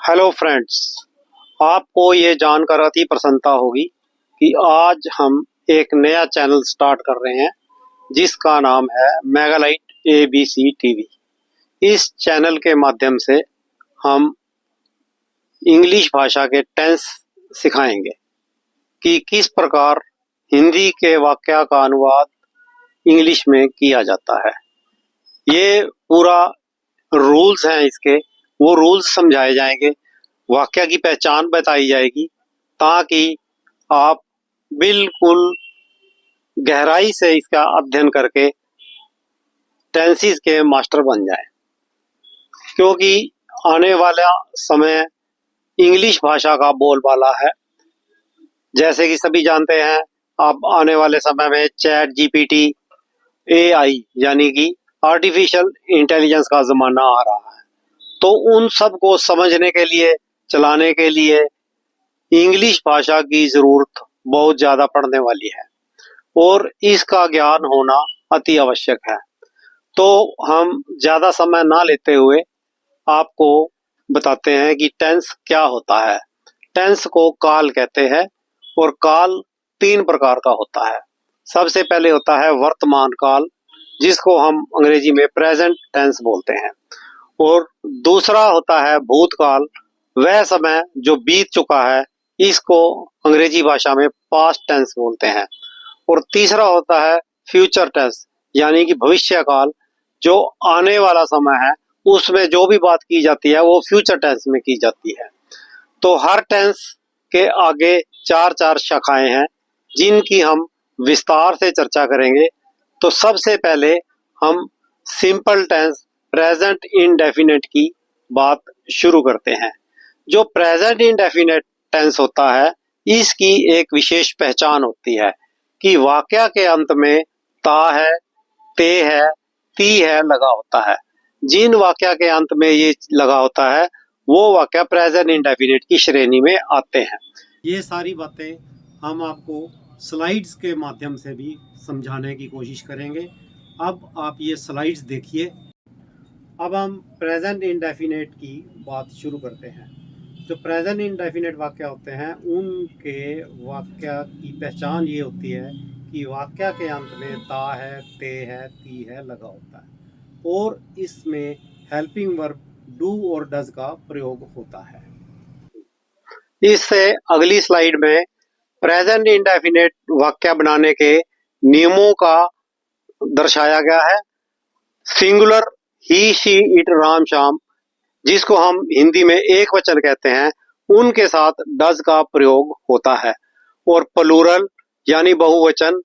Hello friends, आपको ये जानकर अति प्रसन्नता होगी कि आज हम एक नया चैनल स्टार्ट कर रहे हैं जिसका नाम है मेगालाइट एबीसी टीवी। इस चैनल के माध्यम से हम इंग्लिश भाषा के टेंस सिखाएंगे कि किस प्रकार हिंदी के वाक्य का अनुवाद इंग्लिश में किया जाता है। ये पूरा रूल्स हैं इसके, वो रूल्स समझाए जाएंगे, वाक्य की पहचान बताई जाएगी ताकि आप बिल्कुल गहराई से इसका अध्ययन करके टेंसेस के मास्टर बन जाएं। क्योंकि आने वाला समय इंग्लिश भाषा का बोलबाला है। जैसे कि सभी जानते हैं, अब आने वाले समय में चैट जीपीटी, एआई यानी कि आर्टिफिशियल इंटेलिजेंस का जमाना आ रहा है। तो उन सब को समझने के लिए, चलाने के लिए इंग्लिश भाषा की जरूरत बहुत ज्यादा पड़ने वाली है और इसका ज्ञान होना अति आवश्यक है। तो हम ज्यादा समय ना लेते हुए आपको बताते हैं कि टेंस क्या होता है। टेंस को काल कहते हैं और काल तीन प्रकार का होता है। सबसे पहले होता है वर्तमान काल, जिसको हम अंग्रेजी में प्रेजेंट टेंस बोलते हैं, और दूसरा होता है भूतकाल, वह समय जो बीत चुका है, इसको अंग्रेजी भाषा में पास्ट टेंस बोलते हैं, और तीसरा होता है फ्यूचर टेंस यानी कि भविष्य काल, जो आने वाला समय है उसमें जो भी बात की जाती है वो फ्यूचर टेंस में की जाती है। तो हर टेंस के आगे चार चार शाखाएं हैं जिनकी हम विस्तार से चर्चा करेंगे। तो सबसे पहले हम सिंपल टेंस प्रेजेंट इंडेफिनिट की बात शुरू करते हैं। जो प्रेजेंट इंडेफिनिट टेंस होता है, इसकी एक विशेष पहचान होती है कि वाक्य के अंत में ता है, ते है, ती है लगा होता है। जिन वाक्य के अंत में ये लगा होता है वो वाक्य प्रेजेंट इंडेफिनिट की श्रेणी में आते हैं। ये सारी बातें हम आपको स्लाइड्स के माध्यम से भी समझाने की कोशिश करेंगे। अब आप ये स्लाइड्स देखिए। अब हम प्रेजेंट इंडेफिनिट की बात शुरू करते हैं। जो प्रेजेंट इंडेफिनिट वाक्य होते हैं उनके वाक्य की पहचान ये होती है कि वाक्य के अंत में ता है, ते है, ती है लगा होता है और इसमें हेल्पिंग वर्ब डू और डज का प्रयोग होता है। इससे अगली स्लाइड में प्रेजेंट इंडेफिनिट वाक्य बनाने के नियमों का दर्शाया गया है। Singular he, she, it, Ram, Shyam, जिसको हम हिंदी में एक वचन कहते हैं, उनके साथ डज का प्रयोग होता है, और प्लूरल यानी बहुवचन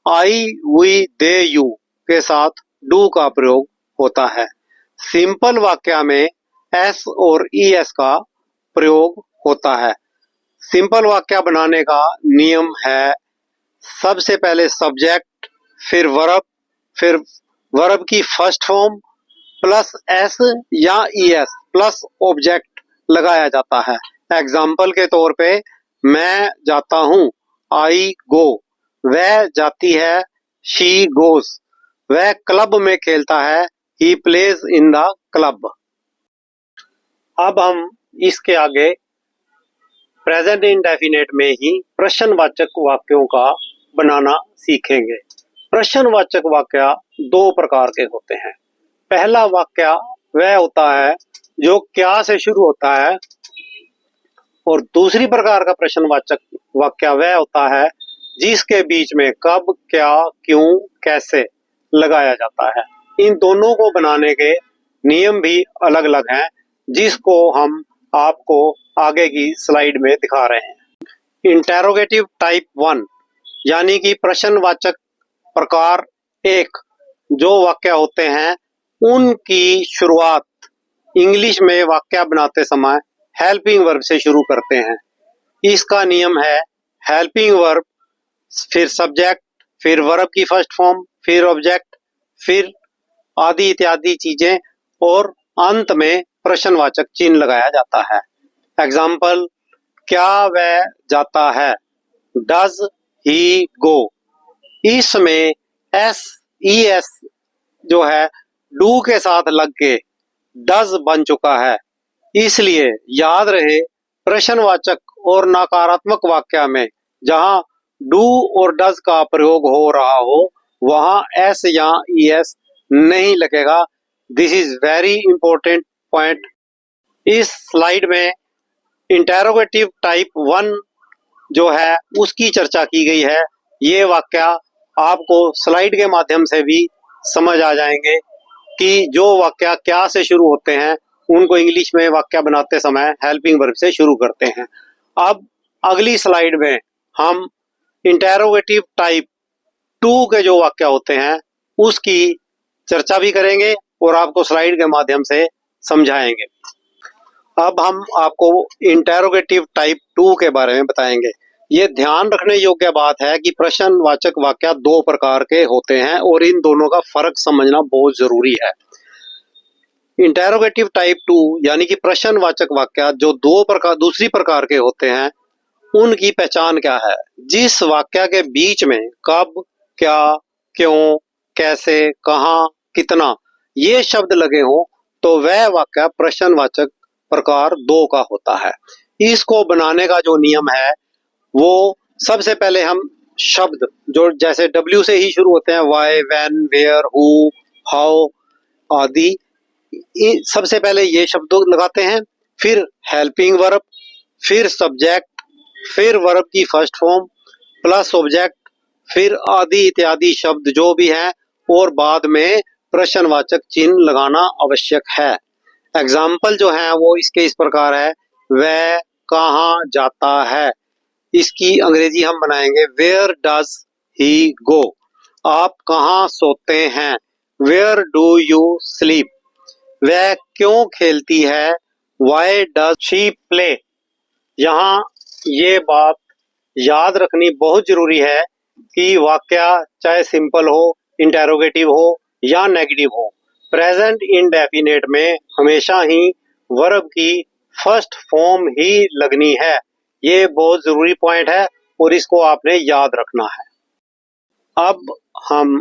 आई, वी, दे, यू के साथ डू का प्रयोग होता है। सिंपल वाक्य में एस और ईएस का प्रयोग होता है। सिंपल वाक्य बनाने का नियम है, सबसे पहले सब्जेक्ट, फिर वर्ब की फर्स्ट फॉर्म प्लस एस या ईएस प्लस ऑब्जेक्ट लगाया जाता है। एग्जाम्पल के तौर पे, मैं जाता हूँ, आई गो, वह जाती है, शी गोस, वह क्लब में खेलता है, he plays in the club. अब हम इसके आगे प्रेजेंट इंडेफिनिट में ही प्रश्नवाचक वाक्यों का बनाना सीखेंगे। प्रश्नवाचक वाक्य दो प्रकार के होते हैं। पहला वाक्य वह होता है जो क्या से शुरू होता है, और दूसरी प्रकार का प्रश्नवाचक वाक्य वह होता है जिसके बीच में कब, क्या, क्यों, कैसे लगाया जाता है। इन दोनों को बनाने के नियम भी अलग अलग हैं, जिसको हम आपको आगे की स्लाइड में दिखा रहे हैं। इंटेरोगेटिव टाइप 1 यानी कि प्रश्नवाचक प्रकार 1 जो वाक्य होते हैं उनकी शुरुआत इंग्लिश में वाक्य बनाते समय हेल्पिंग वर्ब से शुरू करते हैं। इसका नियम है हेल्पिंग वर्ब, फिर सब्जेक्ट, फिर वर्ब की फर्स्ट फॉर्म, फिर ऑब्जेक्ट, फिर आदि इत्यादि चीजें, और अंत में प्रश्नवाचक चिन्ह लगाया जाता है। एग्जाम्पल, क्या वह जाता है, डज ही गो। इसमें एस ई एस जो है डू के साथ लग के डज बन चुका है, इसलिए याद रहे, प्रश्नवाचक और नकारात्मक वाक्य में जहां डू और डज का प्रयोग हो रहा हो वहां एस या ईएस नहीं लगेगा। This is very important point. इस स्लाइड में इंटेरोगेटिव टाइप 1 जो है उसकी चर्चा की गई है। ये वाक्य आपको स्लाइड के माध्यम से भी समझ आ जाएंगे कि जो वाक्य क्या से शुरू होते हैं उनको इंग्लिश में वाक्य बनाते समय हेल्पिंग वर्ब से शुरू करते हैं। अब अगली स्लाइड में हम इंटेरोगेटिव टाइप 2 के जो वाक्य होते हैं उसकी चर्चा भी करेंगे और आपको स्लाइड के माध्यम से समझाएंगे। अब हम आपको इंटेरोगेटिव टाइप 2 के बारे में बताएंगे। ये ध्यान रखने योग्य बात है कि प्रश्नवाचक वाक्य दो प्रकार के होते हैं और इन दोनों का फर्क समझना बहुत जरूरी है। इंटेरोगेटिव टाइप 2 यानी कि प्रश्नवाचक वाक्य जो दूसरी प्रकार के होते हैं उनकी पहचान क्या है। जिस वाक्य के बीच में कब, क्या, क्यों, कैसे, कहां, कितना ये शब्द लगे हों तो वह वाक्य प्रश्नवाचक प्रकार 2 का होता है। इसको बनाने का जो नियम है वो सबसे पहले हम शब्द जो जैसे W से ही शुरू होते हैं, why, when, where, who, how आदि, सबसे पहले ये शब्द लगाते हैं, फिर हेल्पिंग वर्ब, फिर सब्जेक्ट, फिर वर्ब की फर्स्ट फॉर्म प्लस ऑब्जेक्ट, फिर आदि इत्यादि शब्द जो भी हैं और बाद में प्रश्नवाचक चिन्ह लगाना आवश्यक है। एग्जाम्पल जो है वो इसके इस प्रकार है, वह कहाँ जाता है, इसकी अंग्रेजी हम बनाएंगे वेयर डज ही गो। आप कहाँ सोते हैं, वेयर डू यू स्लीप। वह क्यों खेलती है, वाई डज शी प्ले। यहाँ ये बात याद रखनी बहुत जरूरी है कि वाक्य चाहे सिंपल हो, इंटेरोगेटिव हो या नेगेटिव हो, प्रेजेंट इंडेफिनेट में हमेशा ही वर्ब की फर्स्ट फॉर्म ही लगनी है। ये बहुत जरूरी पॉइंट है और इसको आपने याद रखना है। अब हम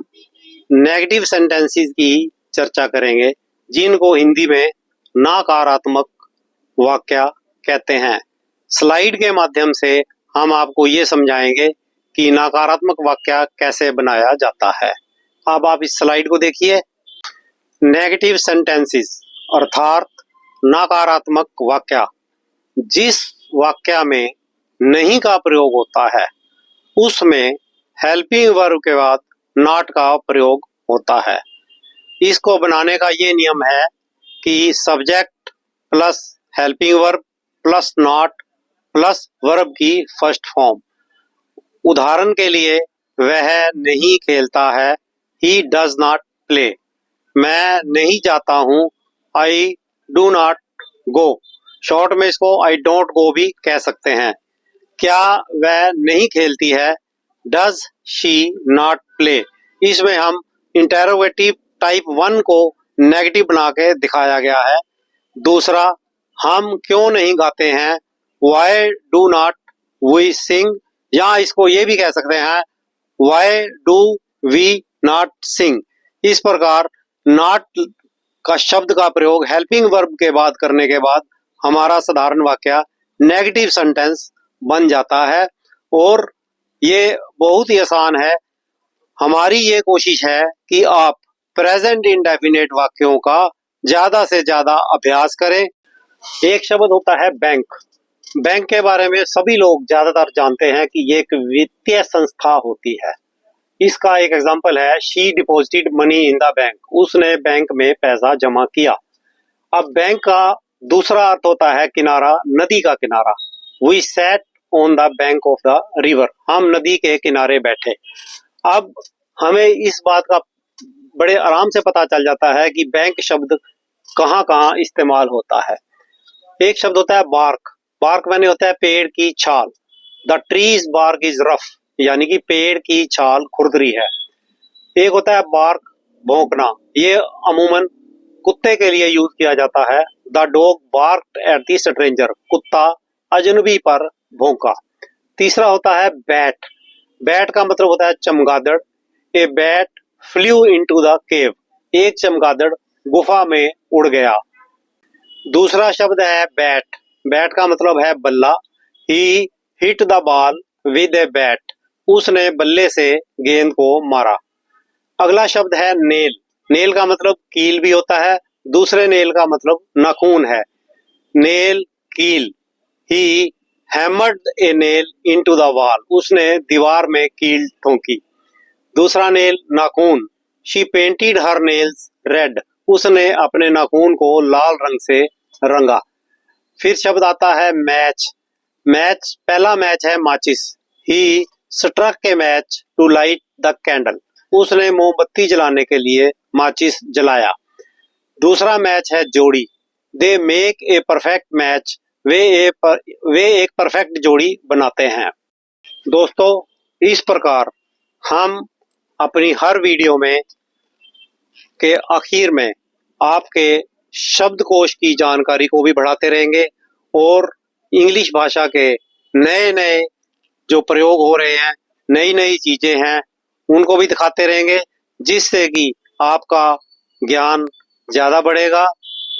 नेगेटिव सेंटेंसेस की चर्चा करेंगे जिनको हिंदी में नकारात्मक वाक्य कहते हैं। स्लाइड के माध्यम से हम आपको ये समझाएंगे कि नकारात्मक वाक्य कैसे बनाया जाता है। अब आप इस स्लाइड को देखिए। नेगेटिव सेंटेंसेस अर्थात नकारात्मक वाक्य, जिस वाक्य में नहीं का प्रयोग होता है उसमें हेल्पिंग वर्ब के बाद नॉट का प्रयोग होता है। इसको बनाने का ये नियम है कि subject plus helping verb plus not plus verb की फर्स्ट फॉर्म। उदाहरण के लिए, वह नहीं खेलता है, ही डज नॉट प्ले। मैं नहीं जाता हूँ, I do not go. Short में इसको आई डोंट गो भी कह सकते हैं। क्या वह नहीं खेलती है, डज शी नॉट प्ले। इसमें हम इंटेरोगेटिव टाइप 1 को नेगेटिव बना के दिखाया गया है। दूसरा, हम क्यों नहीं गाते हैं, why do not we sing, या इसको ये भी कह सकते हैं why do we not sing. इस प्रकार नॉट का शब्द का प्रयोग हेल्पिंग वर्ब के बाद करने के बाद हमारा साधारण वाक्य नेगेटिव सेंटेंस बन जाता है और ये बहुत ही आसान है। हमारी ये कोशिश है कि आप प्रेजेंट इंडेफिनेट वाक्यों का ज्यादा से ज्यादा अभ्यास करें। एक शब्द होता है बैंक। बैंक के बारे में सभी लोग ज्यादातर जानते हैं कि ये एक वित्तीय संस्था होती है। इसका एक एग्जांपल है, she deposited money in the bank. उसने बैंक में पैसा जमा किया। अब बैंक का दूसरा अर्थ होता है किनारा, नदी का किनारा। We sat on the bank of the river. हम नदी के किनारे बैठे। अब हमें इस बात का बड़े आराम से पता चल जाता है कि बैंक शब्द कहाँ कहाँ इस्तेमाल होता है। एक शब्द होता है बार्क। बार्क माने होता है पेड़ की छाल। The trees bark is rough, यानी कि पेड़ की छाल खुरदरी है। एक होता है बार्क, भौंकना। ये अमूमन कुत्ते के लिए यूज किया जाता है। The dog barked at the stranger. कुत्ता अजनबी पर भौंका। तीसरा होता है बैट। बैट का मतलब होता है चमगादड़। A bat flew into the cave. एक चमगादड़ गुफा में उड़ गया। दूसरा शब्द है बैट। बैट का मतलब है बल्ला। He hit the ball with a bat. उसने बल्ले से गेंद को मारा। अगला शब्द है नेल। नेल का मतलब कील भी होता है। दूसरे नेल का मतलब नाखून है। नेल, कील। He hammered a nail into the wall. उसने दीवार में कील ठोंकी। दूसरा नेल, नाखून। She painted her nails red. उसने अपने नाखून को लाल रंग से रंगा। फिर शब्द आता है मैच। मैच, पहला मैच है माचिस। He struck a match to light the candle. उसने मोमबत्ती जलाने के लिए माचिस जलाया। दूसरा मैच है जोड़ी। They make a perfect match. वे एक परफेक्ट जोड़ी बनाते हैं। दोस्तों, इस प्रकार हम अपनी हर वीडियो में के आखिर में आपके शब्दकोश की जानकारी को भी बढ़ाते रहेंगे और इंग्लिश भाषा के नए नए जो प्रयोग हो रहे हैं, नई नई चीजें हैं, उनको भी दिखाते रहेंगे, जिससे कि आपका ज्ञान ज्यादा बढ़ेगा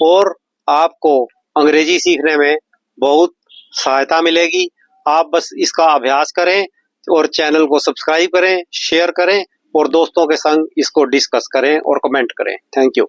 और आपको अंग्रेजी सीखने में बहुत सहायता मिलेगी। आप बस इसका अभ्यास करें और चैनल को सब्सक्राइब करें, शेयर करें और दोस्तों के संग इसको डिस्कस करें और कमेंट करें। Thank you.